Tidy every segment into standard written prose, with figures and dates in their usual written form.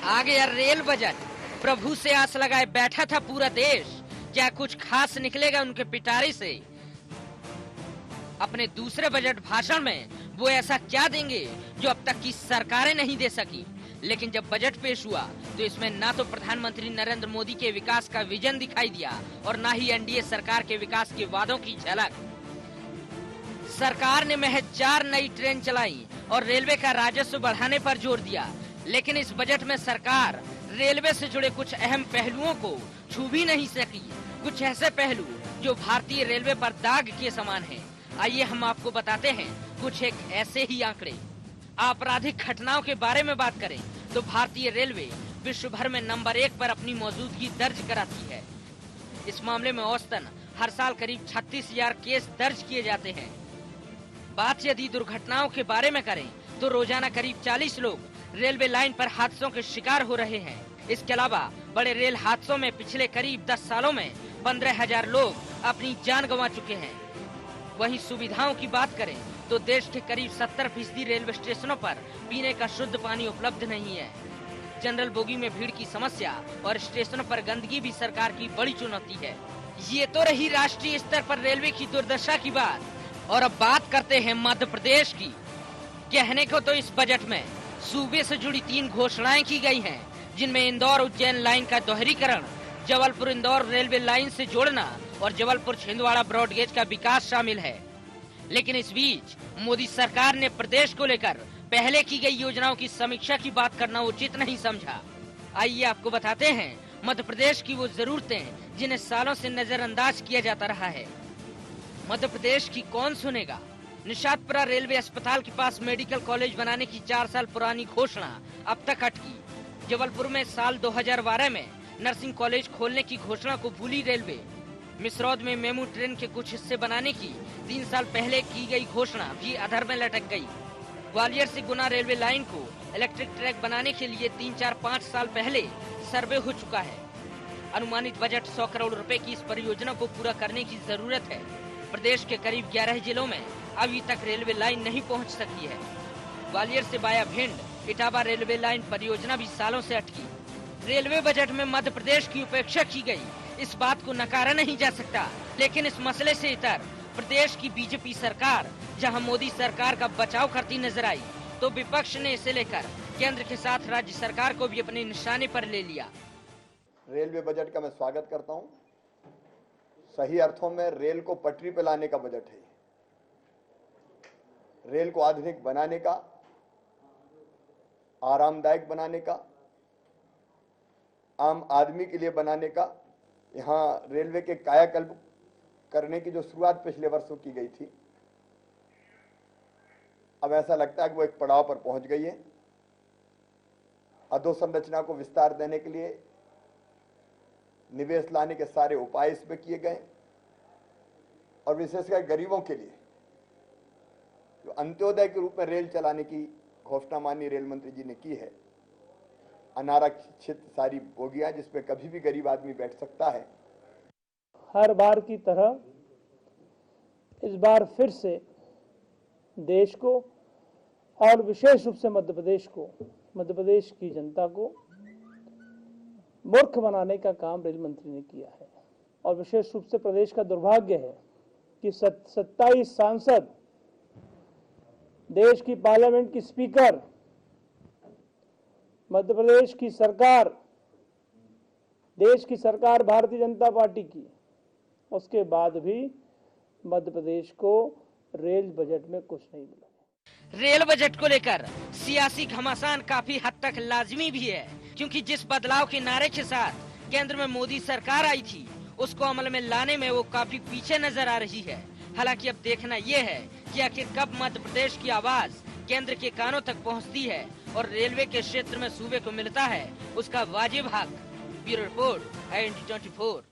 आ गया rail budget. प्रभु से आस लगाए बैठा था पूरा देश, क्या कुछ खास निकलेगा उनके पिटारे से? अपने दूसरे बजट भाषण में वो ऐसा क्या देंगे जो अब तक की सरकारें नहीं दे सकी? लेकिन जब बजट पेश हुआ तो इसमें ना तो प्रधानमंत्री नरेंद्र मोदी के विकास का विजन दिखाई दिया और ना ही एनडीए सरकार के विकास के वादों की झलक। सरकार ने महज 4 नई ट्रेन चलाई और रेलवे का राजस्व बढ़ाने पर जोर दिया, लेकिन इस बजट में सरकार रेलवे से जुड़े कुछ अहम पहलुओं को छू भी नहीं सकी। कुछ ऐसे पहलू जो भारतीय रेलवे पर दाग के समान हैं। आइए हम आपको बताते हैं कुछ एक ऐसे ही आंकड़े। आपराधिक घटनाओं के बारे में बात करें तो भारतीय रेलवे विश्व भर में नंबर 1 पर अपनी मौजूदगी दर्ज कराती है। इस मामले में औसतन हर साल करीब 36,000 केस दर्ज किए जाते हैं। बात यदि दुर्घटनाओं के बारे में करें तो रोजाना करीब 40 लोग रेलवे लाइन पर हादसों के शिकार हो रहे हैं। इसके अलावा बड़े रेल हादसों में पिछले करीब 10 सालों में 15,000 लोग अपनी जान गंवा चुके हैं। वहीं सुविधाओं की बात करें तो देश के करीब 70% रेलवे स्टेशनों पर पीने का शुद्ध पानी उपलब्ध नहीं है। जनरल बोगी में भीड़ की समस्या और स्टेशनों पर गंदगी भी सरकार की बड़ी चुनौती है। ये तो रही राष्ट्रीय स्तर पर रेलवे की दुर्दशा की बात, और अब बात करते हैं मध्य प्रदेश की। कहने को तो इस बजट में सूबे से जुड़ी 3 घोषणाएं की गई हैं, जिनमें इंदौर उज्जैन लाइन का दोहरीकरण, जबलपुर इंदौर रेलवे लाइन से जोड़ना और जबलपुर छिंदवाड़ा ब्रॉडगेज का विकास शामिल है। लेकिन इस बीच मोदी सरकार ने प्रदेश को लेकर पहले की गई योजनाओं की समीक्षा की बात करना उचित नहीं समझा। आइए आपको बताते हैं मध्य प्रदेश की वो जरूरतें जिन्हें सालों से नजरअंदाज किया जाता रहा है। मध्य प्रदेश की कौन सुनेगा? निशातपुरा रेलवे अस्पताल के पास मेडिकल कॉलेज बनाने की 4 साल पुरानी घोषणा अब तक अटकी। जबलपुर में साल 2012 में नर्सिंग कॉलेज खोलने की घोषणा को भूली रेलवे। मिसरौद में मेमू ट्रेन के कुछ हिस्से बनाने की 3 साल पहले की गई घोषणा भी अधर में लटक गई। ग्वालियर से गुना रेलवे लाइन को इलेक्ट्रिक ट्रैक बनाने के लिए 3-4-5 साल पहले सर्वे हो चुका है। अनुमानित बजट 100 करोड़ रुपए की इस परियोजना को पूरा करने की जरूरत है। प्रदेश के करीब 11 जिलों में अभी तक रेलवे लाइन नहीं पहुंच सकी है। ग्वालियर से बाया भिंड इटावा रेलवे लाइन परियोजना भी सालों से अटकी। रेलवे बजट में मध्य प्रदेश की उपेक्षा की गई, इस बात को नकारा नहीं जा सकता। लेकिन इस मसले से इतर प्रदेश की बीजेपी सरकार जहां मोदी सरकार का बचाव करती नजर आई, तो विपक्ष ने इसे लेकर केंद्र के साथ राज्य सरकार को भी अपने निशाने पर ले लिया। रेलवे बजट का मैं स्वागत करता हूं। सही अर्थों में रेल को पटरी पर लाने का बजट है। रेल को आधुनिक बनाने का, आरामदायक बनाने का, आम आदमी के लिए बनाने का, यहां रेलवे के कायाकल्प करने की जो शुरुआत पिछले वर्षों की गई थी, अब ऐसा लगता है कि वो एक पड़ाव पर पहुंच गई है। अधोसंरचना को विस्तार देने के लिए निवेश लाने के सारे उपाय इसमें किए गए, और विशेषकर गरीबों के लिए जो अंत्योदय के रूप में रेल चलाने की घोषणा माननीय रेल मंत्री जी ने की है। अनारक्षित सारी बोगियां जिसमें कभी भी गरीब आदमी बैठ सकता है। हर बार की तरह इस बार फिर से देश को और विशेष रूप से मध्य प्रदेश की जनता को मूर्ख बनाने का काम रेल मंत्री ने किया है। और विशेष रूप से प्रदेश का दुर्भाग्य है कि 27 सांसद, देश की पार्लियामेंट की स्पीकर, मध्य प्रदेश की सरकार, देश की सरकार भारतीय जनता पार्टी की, उसके बाद भी मध्य प्रदेश को रेल बजट में कुछ नहीं मिला। रेल बजट को लेकर सियासी घमासान काफी हद तक लाजिमी भी है, क्योंकि जिस बदलाव के नारे के साथ केंद्र में मोदी सरकार आई थी, उसको अमल में लाने में वो काफी पीछे नजर आ रही है। हालांकि अब देखना ये है कि आखिर कब मध्य प्रदेश की आवाज केंद्र के कानों तक पहुंचती है और रेलवे के क्षेत्र में सूबे को मिलता है उसका वाजिब हक। Bureau report, IND24।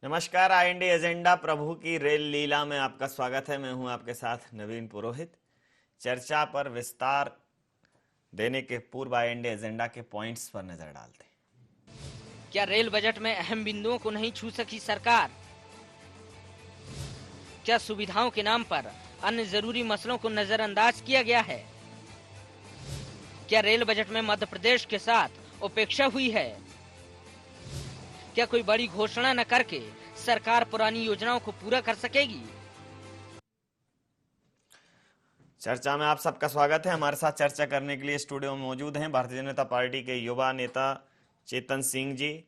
नमस्कार, IND एजेंडा प्रभु की रेल लीला में आपका स्वागत है। मैं हूं आपके साथ नवीन पुरोहित। चर्चा पर विस्तार देने के पूर्व आईएनडी एजेंडा के पॉइंट्स पर नजर डालते हैं। क्या रेल बजट में अहम बिंदुओं को नहीं छू सकी सरकार? क्या सुविधाओं के नाम पर अन्य जरूरी मसलों को नजरअंदाज किया गया है? क्या रेल बजट में मध्य प्रदेश के साथ उपेक्षा हुई है? क्या कोई बड़ी घोषणा न करके सरकार पुरानी योजनाओं को पूरा कर सकेगी? चर्चा में आप सबका स्वागत है। हमारे साथ चर्चा करने के लिए स्टूडियो में मौजूद हैं भारतीय जनता पार्टी के युवा नेता चेतन सिंह जी,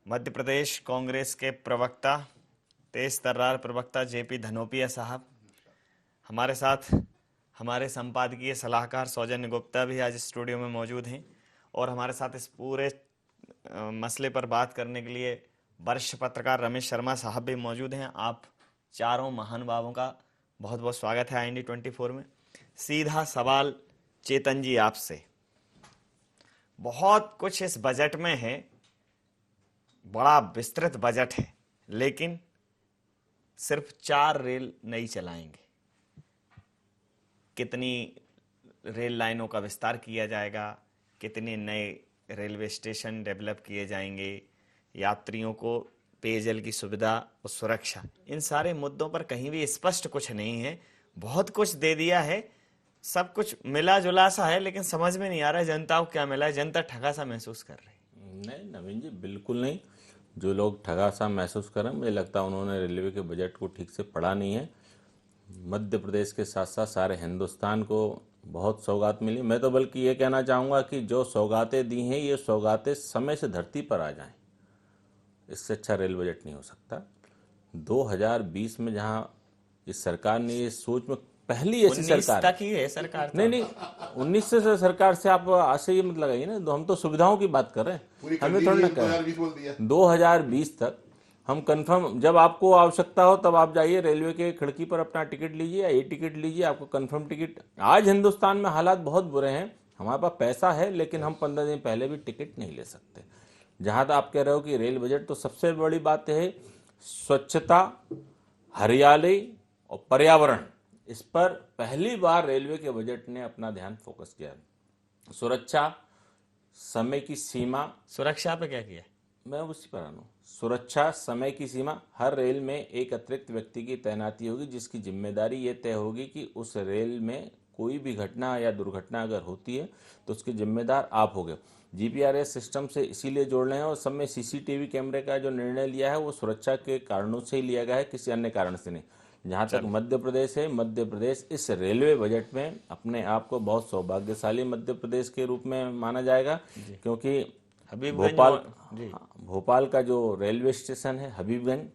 मध्य प्रदेश कांग्रेस के प्रवक्ता, तेज तर्रार प्रवक्ता जेपी धनोपिया साहब, हमारे साथ हमारे संपादकीय सलाहकार सौजन्य गुप्ता भी आज स्टूडियो में मौजूद हैं, और हमारे साथ इस पूरे मसले पर बात करने के लिए वरिष्ठ पत्रकार रमेश शर्मा साहब भी मौजूद हैं। आप चारों महानुभावों का बहुत बहुत स्वागत है आईएनडी 24 में। सीधा सवाल चेतन जी आपसे, बहुत कुछ इस बजट में है, बड़ा विस्तृत बजट है, लेकिन सिर्फ 4 रेल नहीं चलाएंगे। कितनी रेल लाइनों का विस्तार किया जाएगा, कितने नए रेलवे स्टेशन डेवलप किए जाएंगे, यात्रियों को पेयजल की सुविधा और सुरक्षा, इन सारे मुद्दों पर कहीं भी स्पष्ट कुछ नहीं है। बहुत कुछ दे दिया है, सब कुछ मिला जुला सा है, लेकिन समझ में नहीं आ रहा है जनता को क्या मिला है। जनता ठगा सा महसूस कर रही है। नहीं नवीन जी, बिल्कुल नहीं। जो लोग ठगा सा महसूस कर रहे हैं, मुझे लगता है उन्होंने रेलवे के बजट को ठीक से पढ़ा नहीं है। मध्य प्रदेश के साथ साथ सारे हिंदुस्तान को बहुत सौगात मिली। मैं तो बल्कि ये कहना चाहूँगा कि जो सौगातें दी हैं, ये सौगातें समय से धरती पर आ जाएं, इससे अच्छा रेल बजट नहीं हो सकता। 2020 में जहां इस सरकार ने ये सोच में पहली ऐसी सरकार तक ही है सरकार तो। नहीं 19 से सरकार से आप आशय ये मत लगाइए ना, हम तो सुविधाओं की बात कर रहे हैं, हमें थोड़ा ना कर 2020 तक हम कंफर्म, जब आपको आवश्यकता हो तब आप जाइए रेलवे के खिड़की पर अपना टिकट लीजिए या टिकट लीजिए, आपको कंफर्म टिकट। आज हिंदुस्तान में हालात बहुत बुरे हैं, हमारे पास पैसा है लेकिन हम 15 दिन पहले भी टिकट नहीं ले सकते। जहां तक आप कह रहे हो कि रेल बजट, तो सबसे बड़ी बात है स्वच्छता, हरियाली और पर्यावरण। इस पर पहली बार रेलवे के बजट ने अपना ध्यान फोकस किया। सुरक्षा, समय की सीमा, सुरक्षा पे क्या किया? मैं उसी पर आना। सुरक्षा, समय की सीमा, हर रेल में एक अतिरिक्त व्यक्ति की तैनाती होगी जिसकी जिम्मेदारी ये तय होगी कि उस रेल में कोई भी घटना या दुर्घटना अगर होती है तो उसके जिम्मेदार आप होगे। जीपीआरएस सिस्टम से इसीलिए जोड़ रहे हैं, और सब में सीसीटीवी कैमरे का जो निर्णय लिया है वो सुरक्षा के कारणों से ही लिया गया है, किसी अन्य कारण से नहीं। जहां तक मध्य प्रदेश है, मध्य प्रदेश इस रेलवे बजट में अपने आप को बहुत सौभाग्यशाली मध्य प्रदेश के रूप में माना जाएगा, क्योंकि भोपाल का जो रेलवे स्टेशन है हबीबगंज,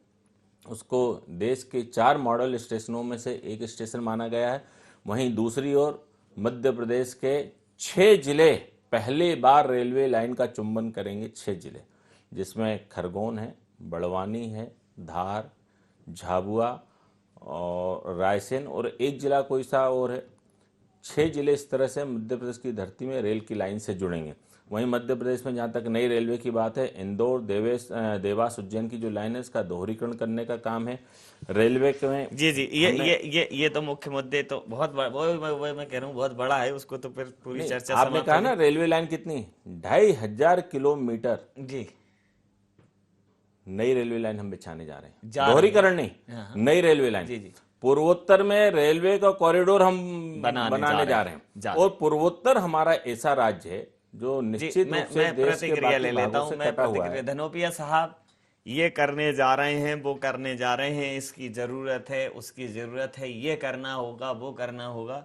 उसको देश के 4 मॉडल स्टेशनों में से एक स्टेशन माना गया है। वहीं दूसरी ओर मध्य प्रदेश के 6 जिले पहली बार रेलवे लाइन का चुंबन करेंगे। 6 जिले, जिसमें खरगोन है, बड़वानी है, धार, झाबुआ और रायसेन, और एक जिला कोई सा और है। 6 जिले इस तरह से मध्य प्रदेश की धरती में रेल की लाइन से जुड़ेंगे। वहीं मध्य प्रदेश में जहाँ तक नई रेलवे की बात है, इंदौर देवास उज्जैन की जो लाइन है इसका दोहरीकरण करने का काम है रेलवे में। जी ये तो मुख्य मुद्दे तो बहुत वो मैं कह रहा हूँ बहुत बड़ा है, उसको तो फिर पूरी चर्चा आपने कहा ना रेलवे लाइन कितनी, 2500 किलोमीटर जी नई रेलवे लाइन हम बिछाने जा रहे हैं। दोहरीकरण नहीं, नई रेलवे लाइन। जी पूर्वोत्तर में रेलवे का कॉरिडोर हम बनाने जा रहे हैं, और पूर्वोत्तर हमारा ऐसा राज्य है जो निश्चित रूप से देश के बाकी भागों से कटा हुआ है। धनोपिया साहब, ये करने जा रहे हैं, वो करने जा रहे हैं, इसकी जरूरत है, उसकी जरूरत है, ये करना होगा, वो करना होगा।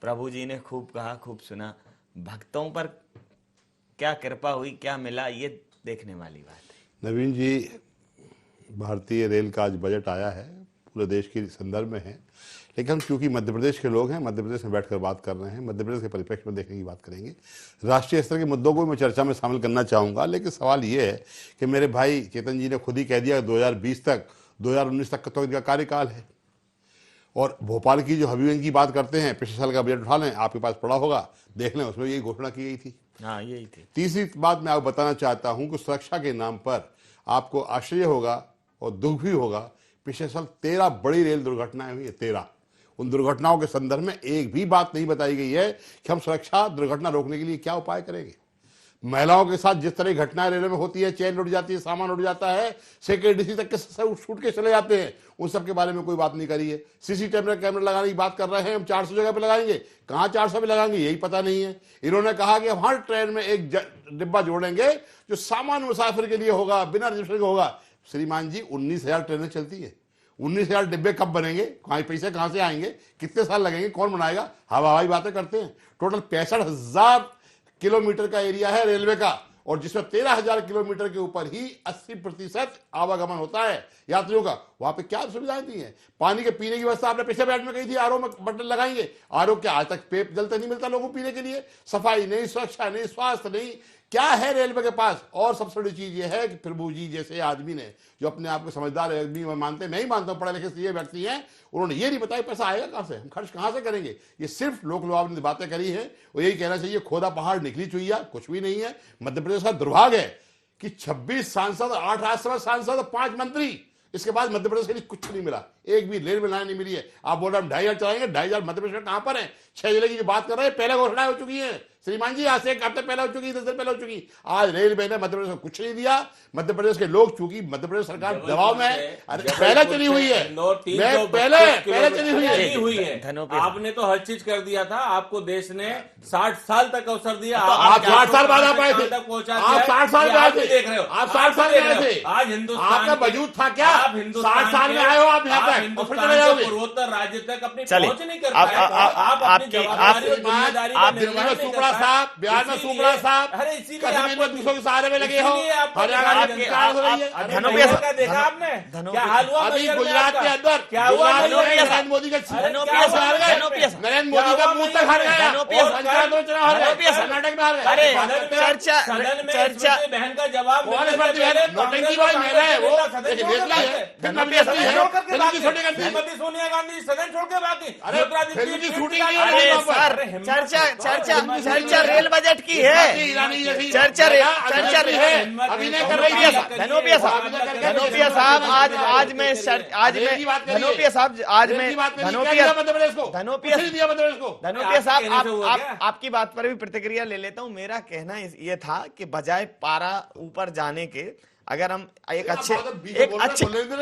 प्रभु जी ने खूब कहा, खूब सुना। भक्तों पर क्या कृपा हुई, क्या मिला, ये देखने वाली बात है। नवीन जी, भारतीय रेल का आज बजट आया है, पूरे देश के संदर्भ में है, लेकिन हम क्योंकि मध्य प्रदेश के लोग हैं, मध्य प्रदेश में बैठकर बात कर रहे हैं, मध्य प्रदेश के परिप्रेक्ष्य में देखने की बात करेंगे। राष्ट्रीय स्तर के मुद्दों को मैं चर्चा में शामिल करना चाहूँगा, लेकिन सवाल ये है कि मेरे भाई चेतन जी ने खुद ही कह दिया 2020 तक 2019 तक तो इनका कार्यकाल है। और भोपाल की जो हबीबगंज की बात करते हैं, पिछले साल का बजट उठा लें, आपके पास पड़ा होगा, देख लें, उसमें यही घोषणा की गई थी। हाँ, यही थी। तीसरी बात मैं आपको बताना चाहता हूँ कि सुरक्षा के नाम पर आपको आश्चर्य होगा और दुख भी होगा, पिछले साल 13 बड़ी रेल दुर्घटनाएं हुई है, 13। उन दुर्घटनाओं के संदर्भ में एक भी बात नहीं बताई गई है कि हम सुरक्षा दुर्घटना रोकने के लिए क्या उपाय करेंगे। महिलाओं के साथ जिस तरह की घटनाएं रेलवे में होती है, चेन उड़ जाती है, सामान उड़ जाता है, सेक्रेटरी तक के छूट के चले जाते हैं, उन सब के बारे में कोई बात नहीं करी है। सीसीटीवी कैमरा लगाने की बात कर रहे हैं, हम 400 जगह पे लगाएंगे, कहां 400 पे लगाएंगे यही पता नहीं है। इन्होंने कहा कि हम हर ट्रेन में एक डिब्बा जोड़ेंगे जो सामान्य मुसाफिर के लिए होगा, बिना रिजर्वेशन के होगा। श्रीमान जी, 19,000 ट्रेनें चलती है, 19,000 डिब्बे कब बनेंगे, पैसे कहां से आएंगे, कितने साल लगेंगे, कौन बनाएगा? हवाई बातें करते हैं। टोटल 65,000 किलोमीटर का एरिया है रेलवे का, और जिसमें 13,000 किलोमीटर के ऊपर ही 80% आवागमन होता है यात्रियों का। वहां पे क्या सुविधाएं दी हैं? पानी के पीने की व्यवस्था आपने पिछले बैठ में कही थी, आरओ में बटन लगाएंगे। आरओ क्या आज तक पेय जल तक नहीं मिलता लोगों को पीने के लिए? सफाई नहीं, सुरक्षा नहीं, स्वास्थ्य नहीं, क्या है रेलवे के पास? और सबसे बड़ी चीज यह है कि प्रभु जी जैसे आदमी ने, जो अपने आप को समझदार आदमी मानते, मैं ही मानता हूं, पढ़े लिखे सीए व्यक्ति हैं, उन्होंने ये नहीं बताया पैसा आएगा कहां से, हम खर्च कहां से करेंगे। ये सिर्फ लोक लुभाव ने बातें करी है। और यही कहना चाहिए, खोदा पहाड़ निकली चुईया, कुछ भी नहीं है। मध्य प्रदेश का दुर्भाग्य है कि 26 सांसद, 8 राज्यसभा सांसद, 5 मंत्री, इसके बाद मध्य प्रदेश के लिए कुछ नहीं मिला, एक भी रेल में लाइन नहीं मिली है। आप बोल रहे हम 2,500 चलाएंगे, 2,500 मध्य प्रदेश में कहां पर है? 6 जिले की जो बात कर रहे हैं, पहले घोषणा हो चुकी है श्रीमान जी, आज से 1 हफ्ते पहले हो चुकी, 10 दिन पहले हो चुकी। आज रेलवे ने मध्य प्रदेश को कुछ नहीं दिया। मध्य प्रदेश के लोग, चूंकि मध्य प्रदेश सरकार दबाव में है, पहले चली हुई है, पहले चली हुई है। आपने तो हर चीज कर दिया था, आपको देश ने 60 साल तक अवसर दिया। आप 60 साल बाद आप आए थे, आप 60 साल में आए थे, देख रहे हो, आप 60 साल में आए थे। आज हिंदुस्तान आपका वजूद था क्या? आप 60 साल में आए हो आप यहाँ तक, हिंदुस्तान के पूर्वोत्तर राज्य तक अपनी पहुंच नहीं कर पाए। आप अपनी जवाबदारी और जिम्मेदारी का निर्वहन नहीं कर सुपड़ा पाए। साहब, बिहार में सुपड़ा साहब, अरे इसीलिए कश्मीर में दूसरों के सहारे में लगे हो, हरियाणा में विकास हो रही है। धनोपिया का देखा आपने क्या हाल हुआ? अभी गुजरात के अंदर क्या हुआ? नरेंद्र मोदी का नरेंद्र मोदी का मुंह तक हार गया, पंचायत में चुनाव हार गए, कर्नाटक में हार गए। अरे चर्चा बहन का जवाब नोटंकी वाली महिला है वो, सोनिया गांधी सदन छोड़ के बाकी। फिल्म की शूटिंग नहीं अरे हो सर, चर्चा रेल बजट की है, चर्चा है। अभिनय कर रही है धनोपिया साहब, धनोपिया साहब, आज मैं धनोपिया साहब, आज मैं धनोपिया साहब, आपकी बात पर भी प्रतिक्रिया ले लेता हूं। मेरा कहना ये था कि बजाय पारा ऊपर जाने के, अगर हम एक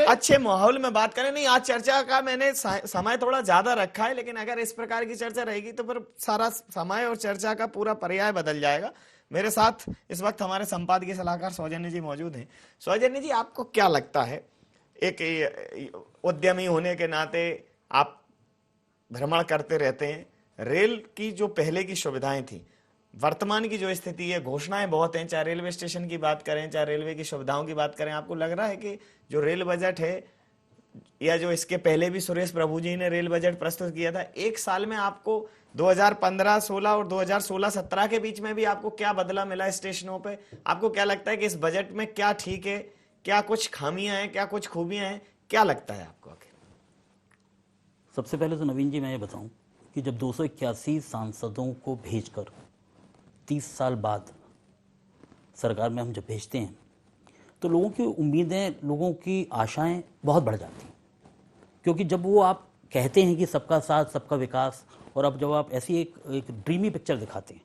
अच्छे माहौल में बात करें, नहीं आज चर्चा का मैंने समय थोड़ा ज्यादा रखा है, लेकिन अगर इस प्रकार की चर्चा रहेगी तो फिर सारा समय और चर्चा का पूरा पर्याय बदल जाएगा। मेरे साथ इस वक्त हमारे संपादकीय सलाहकार सौजन्य जी मौजूद हैं। सौजन्य जी, आपको क्या लगता है, एक उद्यमी होने के नाते आप भ्रमण करते रहते हैं, रेल की जो पहले की सुविधाएं थी, वर्तमान की जो स्थिति है, घोषणाएं बहुत हैं, चाहे रेलवे स्टेशन की बात करें, चाहे रेलवे की सुविधाओं की बात करें, आपको लग रहा है कि जो रेल बजट है, या जो इसके पहले भी सुरेश प्रभु जी ने रेल बजट प्रस्तुत किया था, एक साल में आपको 2015-16 और 2016-17 के बीच में भी आपको क्या बदला मिला स्टेशनों पे? आपको क्या लगता है कि इस बजट में क्या ठीक है, क्या कुछ खामियां हैं, क्या कुछ खूबियां हैं, क्या लगता है आपको? सबसे पहले तो नवीन जी मैं ये बताऊं कि जब 281 सांसदों को भेजकर 30 साल बाद सरकार में हम जब भेजते हैं, तो लोगों की उम्मीदें, लोगों की आशाएं बहुत बढ़ जाती हैं। क्योंकि जब वो आप कहते हैं कि सबका साथ, सबका विकास, और अब जब आप ऐसी एक ड्रीमी पिक्चर दिखाते हैं,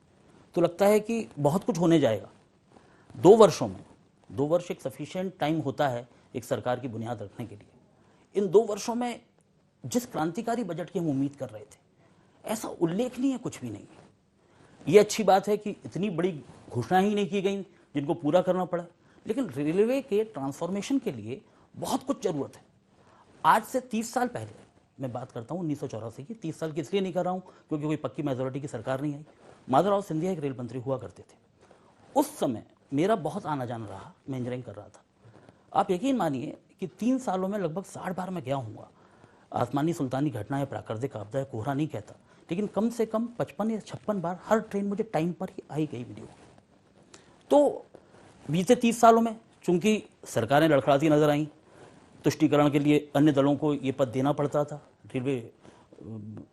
तो लगता है कि बहुत कुछ होने जाएगा 2 वर्षों में। 2 वर्ष एक सफिशिएंट टाइम होता है एक सरकार की बुनियाद रखने के लिए। इन 2 वर्षों में जिस क्रांतिकारी बजट की हम उम्मीद कर रहे थे, ऐसा उल्लेखनीय कुछ भी नहीं है। ये अच्छी बात है कि इतनी बड़ी घोषणाएं ही नहीं की गई जिनको पूरा करना पड़ा, लेकिन रेलवे के ट्रांसफॉर्मेशन के लिए बहुत कुछ जरूरत है। आज से 30 साल पहले मैं बात करता हूँ 1984 की। 30 साल की इसलिए नहीं कर रहा हूँ क्योंकि कोई पक्की मेजोरिटी की सरकार नहीं आई। माधवराव सिंधिया एक रेल मंत्री हुआ करते थे। उस समय मेरा बहुत आना जाना रहा, मैं इंजीनियरिंग कर रहा था। आप यकीन मानिए कि 3 सालों में लगभग 60 बार मैं गया हूँ। आसमानी सुल्तानी घटना है, प्राकृतिक आपदा है, कोहरा नहीं कहता, लेकिन कम से कम 55 या 56 बार हर ट्रेन मुझे टाइम पर ही आई गई वीडियो। तो बीते 30 सालों में चूंकि सरकारें लड़खड़ाती नजर आईं, तुष्टीकरण के लिए अन्य दलों को ये पद देना पड़ता था। रेलवे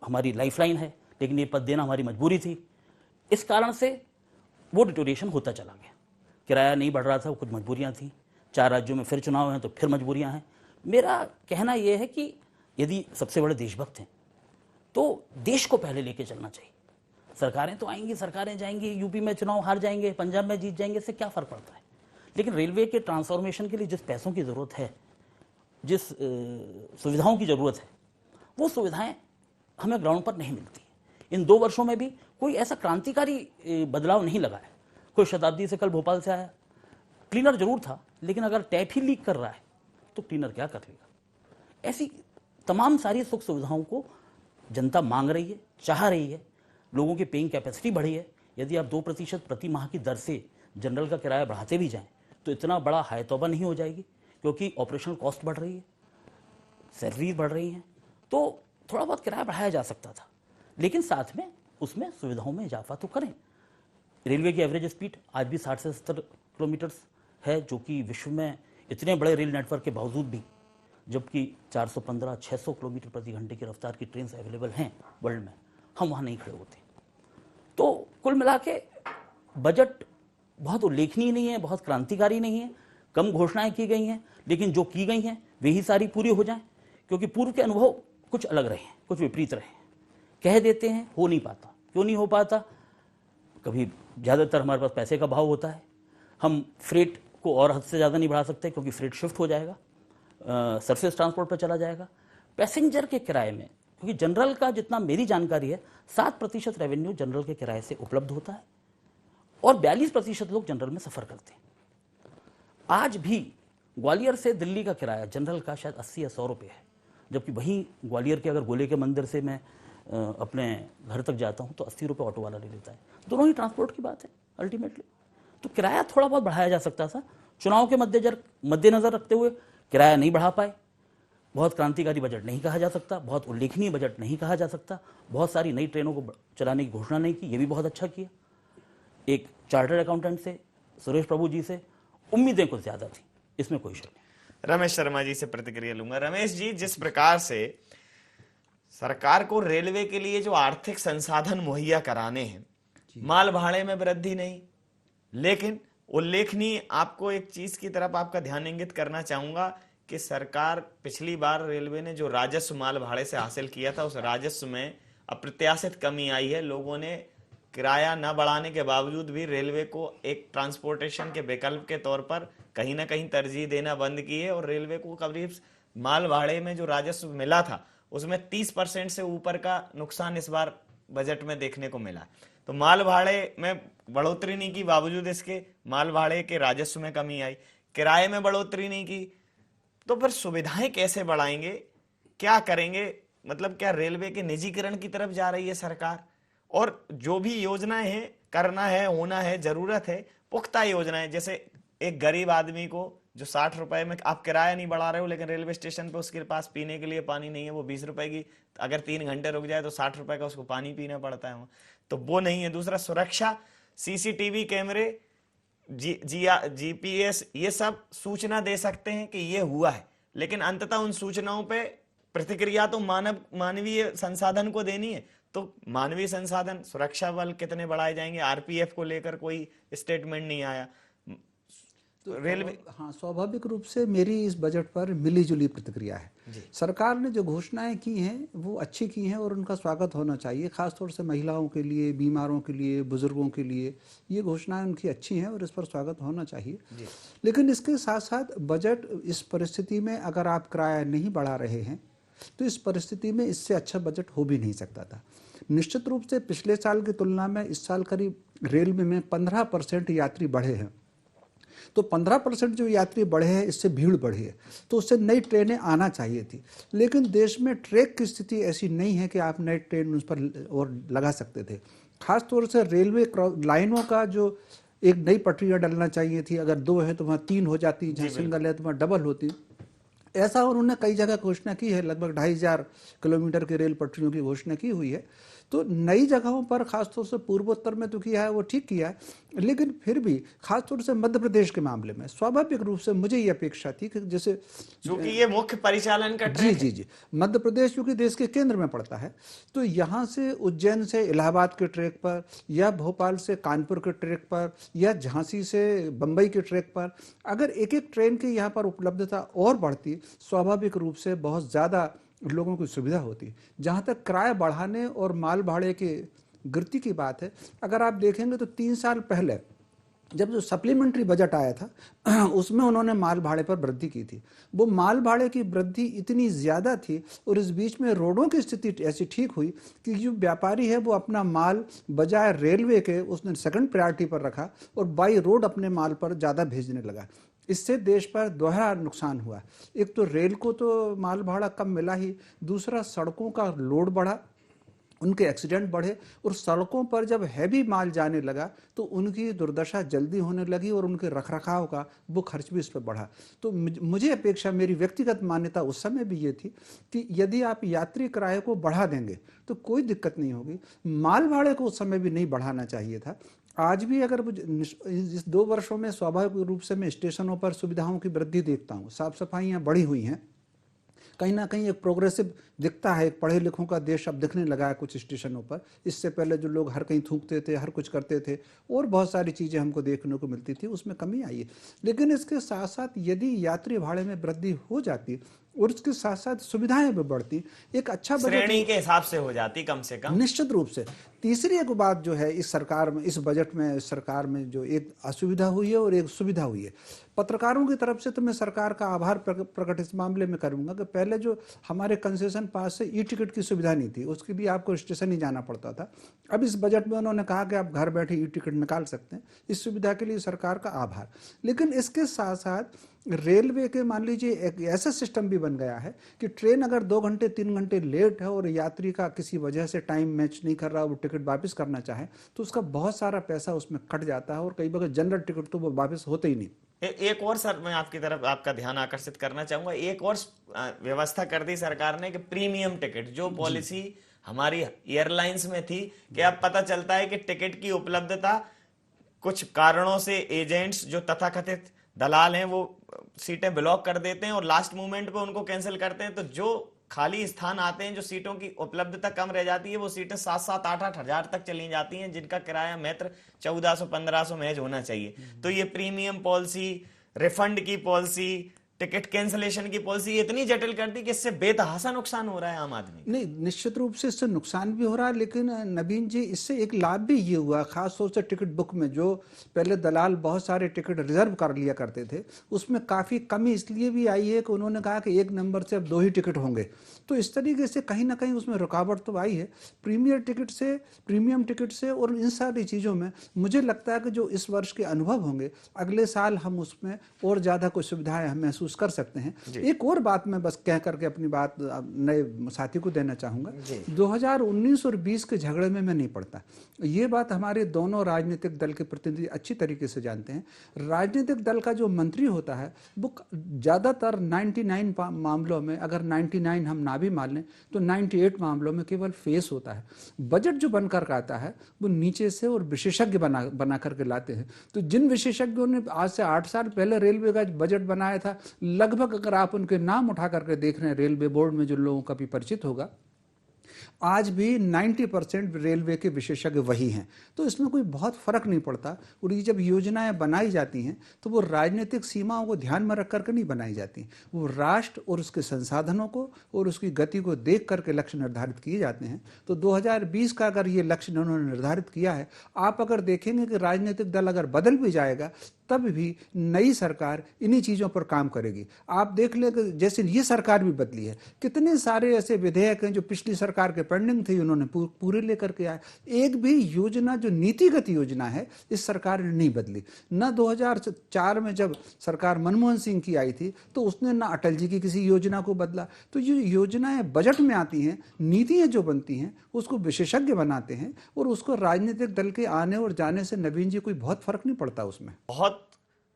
हमारी लाइफलाइन है, लेकिन ये पद देना हमारी मजबूरी थी। इस कारण से वो डिटोरिएशन होता चला गया। किराया नहीं बढ़ रहा था, कुछ मजबूरियां थी। 4 राज्यों में फिर चुनाव हैं तो फिर मजबूरियां हैं। मेरा कहना यह है कि यदि सबसे बड़े देशभक्त हैं, तो देश को पहले लेके चलना चाहिए। सरकारें तो आएंगी, सरकारें जाएंगी, यूपी में चुनाव हार जाएंगे, पंजाब में जीत जाएंगे, इससे क्या फर्क पड़ता है। लेकिन रेलवे के ट्रांसफॉर्मेशन के लिए जिस पैसों की ज़रूरत है, जिस सुविधाओं की ज़रूरत है, वो सुविधाएं हमें ग्राउंड पर नहीं मिलती। इन 2 वर्षों में भी कोई ऐसा क्रांतिकारी बदलाव नहीं लगा है। कोई शताब्दी से कल भोपाल से आया, क्लीनर जरूर था, लेकिन अगर टैप ही लीक कर रहा है तो क्लीनर क्या कर लेगा। ऐसी तमाम सारी सुख सुविधाओं को जनता मांग रही है, चाह रही है। लोगों की पेइंग कैपेसिटी बढ़ी है। यदि आप 2% प्रति माह की दर से जनरल का किराया बढ़ाते भी जाएं तो इतना बड़ा हाय तौबा नहीं हो जाएगी, क्योंकि ऑपरेशनल कॉस्ट बढ़ रही है, सैलरी बढ़ रही हैं, तो थोड़ा बहुत किराया बढ़ाया जा सकता था, लेकिन साथ में उसमें सुविधाओं में इजाफा तो करें। रेलवे की एवरेज स्पीड आज भी 60 से 70 किलोमीटर है, जो कि विश्व में इतने बड़े रेल नेटवर्क के बावजूद भी, जबकि 415-600 किलोमीटर प्रति घंटे की रफ्तार की ट्रेन अवेलेबल हैं वर्ल्ड में, हम वहाँ नहीं खड़े होते। तो कुल मिला के बजट बहुत उल्लेखनीय नहीं है, बहुत क्रांतिकारी नहीं है। कम घोषणाएं की गई हैं, लेकिन जो की गई हैं वे ही सारी पूरी हो जाएं, क्योंकि पूर्व के अनुभव कुछ अलग रहे हैं, कुछ विपरीत रहे हैं। कह देते हैं, हो नहीं पाता। क्यों नहीं हो पाता? कभी ज़्यादातर हमारे पास पैसे का भाव होता है, हम फ्रेट को और हद से ज़्यादा नहीं बढ़ा सकते, क्योंकि फ्रेट शिफ्ट हो जाएगा, सरफेस ट्रांसपोर्ट पर चला जाएगा। पैसेंजर के किराए में, क्योंकि जनरल का जितना मेरी जानकारी है 7% रेवेन्यू जनरल के किराए से उपलब्ध होता है और 42% लोग जनरल में सफ़र करते हैं। आज भी ग्वालियर से दिल्ली का किराया जनरल का शायद 80 या 100 रुपये है, जबकि वहीं ग्वालियर के अगर गोले के मंदिर से मैं अपने घर तक जाता हूं तो 80 रुपये ऑटो वाला ले लेता है। दोनों ही ट्रांसपोर्ट की बात है अल्टीमेटली। तो किराया थोड़ा बहुत बढ़ाया जा सकता था। चुनाव के मद्देनजर रखते हुए किराया नहीं बढ़ा पाए। बहुत क्रांतिकारी बजट नहीं कहा जा सकता, बहुत उल्लेखनीय बजट नहीं कहा जा सकता। बहुत सारी नई ट्रेनों को चलाने की घोषणा नहीं की, ये भी बहुत अच्छा किया। एक चार्टर्ड अकाउंटेंट से, सुरेश प्रभु जी से उम्मीदें कुछ ज्यादा थी, इसमें कोई शक नहीं। रमेश शर्मा जी से प्रतिक्रिया लूंगा। रमेश जी, जिस प्रकार से सरकार को रेलवे के लिए जो आर्थिक संसाधन मुहैया कराने हैं, माल भाड़े में वृद्धि नहीं, लेकिन उल्लेखनीय आपको एक चीज की तरफ आपका ध्यान इंगित करना चाहूंगा कि सरकार पिछली बार रेलवे ने जो राजस्व माल भाड़े से हासिल किया था, उस राजस्व में अप्रत्याशित कमी आई है। लोगों ने किराया न बढ़ाने के बावजूद भी रेलवे को एक ट्रांसपोर्टेशन के विकल्प के तौर पर कहीं ना कहीं तरजीह देना बंद की है और रेलवे को करीब माल भाड़े में जो राजस्व मिला था उसमें 30% से ऊपर का नुकसान इस बार बजट में देखने को मिला। तो माल भाड़े में बढ़ोतरी नहीं की, बावजूद इसके माल भाड़े के राजस्व में कमी आई। किराए में बढ़ोतरी नहीं की, तो फिर सुविधाएं कैसे बढ़ाएंगे, क्या करेंगे? मतलब क्या रेलवे के निजीकरण की तरफ जा रही है सरकार? और जो भी योजनाएं हैं, करना है, होना है, जरूरत है, पुख्ता योजनाएं, जैसे एक गरीब आदमी को जो 60 रुपए में आप किराया नहीं बढ़ा रहे हो, लेकिन रेलवे स्टेशन पे उसके पास पीने के लिए पानी नहीं है, वो 20 रुपए की, अगर 3 घंटे रुक जाए तो 60 रुपए का उसको पानी पीना पड़ता है, तो वो नहीं है। दूसरा, सुरक्षा, सीसीटीवी कैमरे, जीपीएस, ये सब सूचना दे सकते हैं कि ये हुआ है, लेकिन अंततः उन सूचनाओं पे प्रतिक्रिया तो मानवीय संसाधन को देनी है। तो मानवीय संसाधन, सुरक्षा बल कितने बढ़ाए जाएंगे? आरपीएफ को लेकर कोई स्टेटमेंट नहीं आया। तो रेलवे, हाँ, स्वाभाविक रूप से मेरी इस बजट पर मिलीजुली प्रतिक्रिया है। सरकार ने जो घोषणाएं की हैं वो अच्छी की हैं और उनका स्वागत होना चाहिए। खासतौर से महिलाओं के लिए, बीमारों के लिए, बुजुर्गों के लिए ये घोषणाएं उनकी अच्छी हैं और इस पर स्वागत होना चाहिए। लेकिन इसके साथ साथ बजट, इस परिस्थिति में अगर आप किराया नहीं बढ़ा रहे हैं तो इस परिस्थिति में इससे अच्छा बजट हो भी नहीं सकता था। निश्चित रूप से पिछले साल की तुलना में इस साल करीब रेलवे में 15% यात्री बढ़े हैं। तो 15% जो यात्री बढ़े हैं, इससे भीड़ बढ़ी है, तो उससे नई ट्रेनें आना चाहिए थी। लेकिन देश में ट्रैक की स्थिति ऐसी नहीं है कि आप नई ट्रेन उस पर और लगा सकते थे। खासतौर से रेलवे लाइनों का जो एक नई पटरियाँ डलना चाहिए थी, अगर 2 है तो वहाँ 3 हो जाती, जहाँ सिंगल है तो वहाँ डबल होती। ऐसा उन्होंने कई जगह घोषणा की है, लगभग 2500 किलोमीटर की रेल पटरियों की घोषणा की हुई है। तो नई जगहों पर, खासतौर से पूर्वोत्तर में तो किया है, वो ठीक किया है, लेकिन फिर भी खासतौर से मध्य प्रदेश के मामले में स्वाभाविक रूप से मुझे ये अपेक्षा थी कि जैसे, क्योंकि ये मुख्य परिचालन का ट्रैक जी, मध्य प्रदेश क्योंकि देश के केंद्र में पड़ता है, तो यहाँ से उज्जैन से इलाहाबाद के ट्रैक पर, या भोपाल से कानपुर के ट्रैक पर, या झांसी से बम्बई के ट्रैक पर, अगर एक एक ट्रेन की यहाँ पर उपलब्धता और बढ़ती, स्वाभाविक रूप से बहुत ज़्यादा लोगों की सुविधा होती। जहाँ तक किराया बढ़ाने और माल भाड़े के गिरती की बात है, अगर आप देखेंगे तो 3 साल पहले जब जो सप्लीमेंट्री बजट आया था उसमें उन्होंने माल भाड़े पर वृद्धि की थी। वो माल भाड़े की वृद्धि इतनी ज़्यादा थी और इस बीच में रोडों की स्थिति ऐसी ठीक हुई कि जो व्यापारी है वो अपना माल बजाय रेलवे के उसने सेकंड प्रायोरिटी पर रखा और बाई रोड अपने माल पर ज़्यादा भेजने लगा। इससे देश पर दोहरा नुकसान हुआ। एक तो रेल को तो माल भाड़ा कम मिला ही, दूसरा सड़कों का लोड बढ़ा, उनके एक्सीडेंट बढ़े और सड़कों पर जब हैवी माल जाने लगा तो उनकी दुर्दशा जल्दी होने लगी और उनके रखरखाव का वो खर्च भी इस पर बढ़ा। तो मुझे अपेक्षा, मेरी व्यक्तिगत मान्यता उस समय भी ये थी कि यदि आप यात्री किराए को बढ़ा देंगे तो कोई दिक्कत नहीं होगी। माल भाड़े को उस समय भी नहीं बढ़ाना चाहिए था। आज भी अगर इस 2 वर्षों में स्वाभाविक रूप से मैं स्टेशनों पर सुविधाओं की वृद्धि देखता हूँ, साफ सफाइयाँ बढ़ी हुई हैं, कहीं ना कहीं एक प्रोग्रेसिव दिखता है, एक पढ़े लिखों का देश अब दिखने लगा है कुछ स्टेशनों पर। इससे पहले जो लोग हर कहीं थूकते थे, हर कुछ करते थे और बहुत सारी चीज़ें हमको देखने को मिलती थी, उसमें कमी आई है। लेकिन इसके साथ साथ यदि यात्री भाड़े में वृद्धि हो जाती और उसके साथ साथ सुविधाएं भी बढ़ती, एक अच्छा श्रेणी के हिसाब से हो जाती कम से कम, निश्चित रूप से। तीसरी एक बात जो है इस सरकार में, इस बजट में, सरकार में जो एक असुविधा हुई है और एक सुविधा हुई है, पत्रकारों की तरफ से तो मैं सरकार का आभार प्रकट इस मामले में करूंगा कि पहले जो हमारे कंसेशन पास से ई टिकट की सुविधा नहीं थी, उसके लिए आपको स्टेशन ही जाना पड़ता था। अब इस बजट में उन्होंने कहा कि आप घर बैठे ई टिकट निकाल सकते हैं। इस सुविधा के लिए सरकार का आभार। लेकिन इसके साथ साथ रेलवे के मान लीजिए एक ऐसा सिस्टम भी बन गया है कि ट्रेन अगर 2 घंटे 3 घंटे लेट है और यात्री का किसी वजह से टाइम मैच नहीं कर रहा, वो टिकट वापस करना चाहे तो उसका बहुत सारा पैसा उसमें कट जाता है और कई बार जनरल टिकट तो वो वापस होते ही नहीं। एक और सर, मैं आपकी तरफ आपका ध्यान आकर्षित करना चाहूंगा। एक और व्यवस्था कर दी सरकार ने कि प्रीमियम टिकट, जो पॉलिसी हमारी एयरलाइंस में थी कि अब पता चलता है कि टिकट की उपलब्धता कुछ कारणों से एजेंट्स जो तथाकथित दलाल हैं वो सीटें ब्लॉक कर देते हैं और लास्ट मोमेंट पे उनको कैंसिल करते हैं। तो जो खाली स्थान आते हैं, जो सीटों की उपलब्धता कम रह जाती है, वो सीटें 7-7, 8-8 हजार तक चली जाती हैं, जिनका किराया मात्र 1400-1500 महज होना चाहिए। तो ये प्रीमियम पॉलिसी, रिफंड की पॉलिसी, टिकट कैंसिलेशन की पॉलिसी इतनी जटिल कर दी कि इससे बेतहासा नुकसान हो रहा है आम आदमी। नहीं, निश्चित रूप से इससे नुकसान भी हो रहा है, लेकिन नवीन जी इससे एक लाभ भी ये हुआ, खास तौर से टिकट बुक में जो पहले दलाल बहुत सारे टिकट रिजर्व कर लिया करते थे, उसमें काफ़ी कमी इसलिए भी आई है कि उन्होंने कहा कि 1 नंबर से अब 2 ही टिकट होंगे। तो इस तरीके से कहीं ना कहीं उसमें रुकावट तो आई है। प्रीमियम टिकट से और इन सारी चीज़ों में मुझे लगता है कि जो इस वर्ष के अनुभव होंगे, अगले साल हम उसमें और ज़्यादा कुछ सुविधाएं हम महसूस कर सकते हैं। एक और बात मैं बस कह करके अपनी बात नए साथी को देना चाहूँगा। 2019 और 20 के झगड़े में मैं नहीं पड़ता। ये बात हमारे दोनों राजनीतिक दल के प्रतिनिधि अच्छी तरीके से जानते हैं। राजनीतिक दल का जो मंत्री होता है वो ज़्यादातर 99 मामलों में, अगर 99 हम ना भी मान लें तो 98 मामलों में केवल फेस होता है। बजट जो बनकर आता है वो नीचे से और विशेषज्ञ बना करके लाते हैं। तो जिन विशेषज्ञों ने आज से 8 साल पहले रेलवे का बजट बनाया था, लगभग अगर आप उनके नाम उठा करके देख रहे हैं रेलवे बोर्ड में, जो लोगों का भी परिचित होगा, आज भी 90% रेलवे के विशेषज्ञ वही हैं। तो इसमें कोई बहुत फर्क नहीं पड़ता। और ये जब योजनाएं बनाई जाती हैं तो वो राजनीतिक सीमाओं को ध्यान में रख करके नहीं बनाई जाती, वो राष्ट्र और उसके संसाधनों को और उसकी गति को देख करके लक्ष्य निर्धारित किए जाते हैं। तो 2020 का अगर ये लक्ष्य उन्होंने निर्धारित किया है, आप अगर देखेंगे कि राजनीतिक दल अगर बदल भी जाएगा तब भी नई सरकार इन्हीं चीज़ों पर काम करेगी। आप देख लें कि जैसे ये सरकार भी बदली है, कितने सारे ऐसे विधेयक हैं जो पिछली सरकार के पेंडिंग थे, उन्होंने पूरे लेकर के आए। एक भी योजना जो नीतिगत योजना है इस सरकार ने नहीं बदली। न 2004 में जब सरकार मनमोहन सिंह की आई थी तो उसने न अटल जी की किसी योजना को बदला। तो ये योजनाएं बजट में आती हैं, नीतियां जो बनती हैं उसको विशेषज्ञ बनाते हैं और उसको राजनीतिक दल के आने और जाने से नवीन जी कोई बहुत फर्क नहीं पड़ता उसमें। बहुत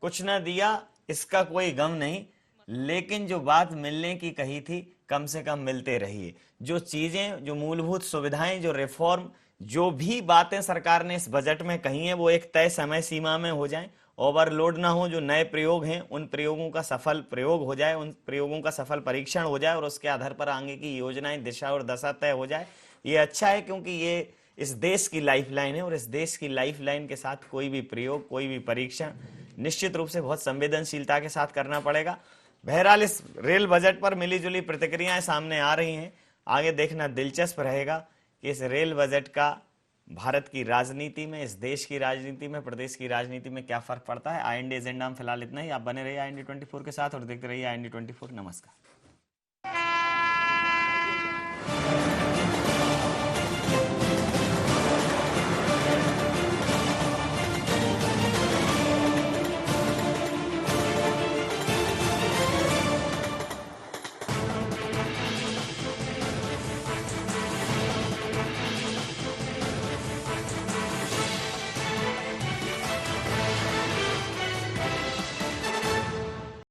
कुछ ना दिया, इसका कोई गम नहीं, लेकिन जो बात मिलने की कही थी कम से कम मिलते रहिए। जो चीजें, जो मूलभूत सुविधाएं, जो रिफॉर्म, जो भी बातें सरकार ने इस बजट में कही हैं वो एक तय समय सीमा में हो जाएं, ओवरलोड ना हो। जो नए प्रयोग हैं उन प्रयोगों का सफल प्रयोग हो जाए, उन प्रयोगों का सफल परीक्षण हो जाए और उसके आधार पर आगे की योजनाएं, दिशा और दशा तय हो जाए। ये अच्छा है क्योंकि ये इस देश की लाइफलाइन है और इस देश की लाइफलाइन के साथ कोई भी प्रयोग, कोई भी परीक्षण निश्चित रूप से बहुत संवेदनशीलता के साथ करना पड़ेगा। बहरहाल इस रेल बजट पर मिली जुली प्रतिक्रियाएं सामने आ रही हैं। आगे देखना दिलचस्प रहेगा कि इस रेल बजट का भारत की राजनीति में, इस देश की राजनीति में, प्रदेश की राजनीति में क्या फर्क पड़ता है। IND एजेंडा में फिलहाल इतना ही। आप बने रहिए IND 24 के साथ और देखते रहिए IND 24। नमस्कार।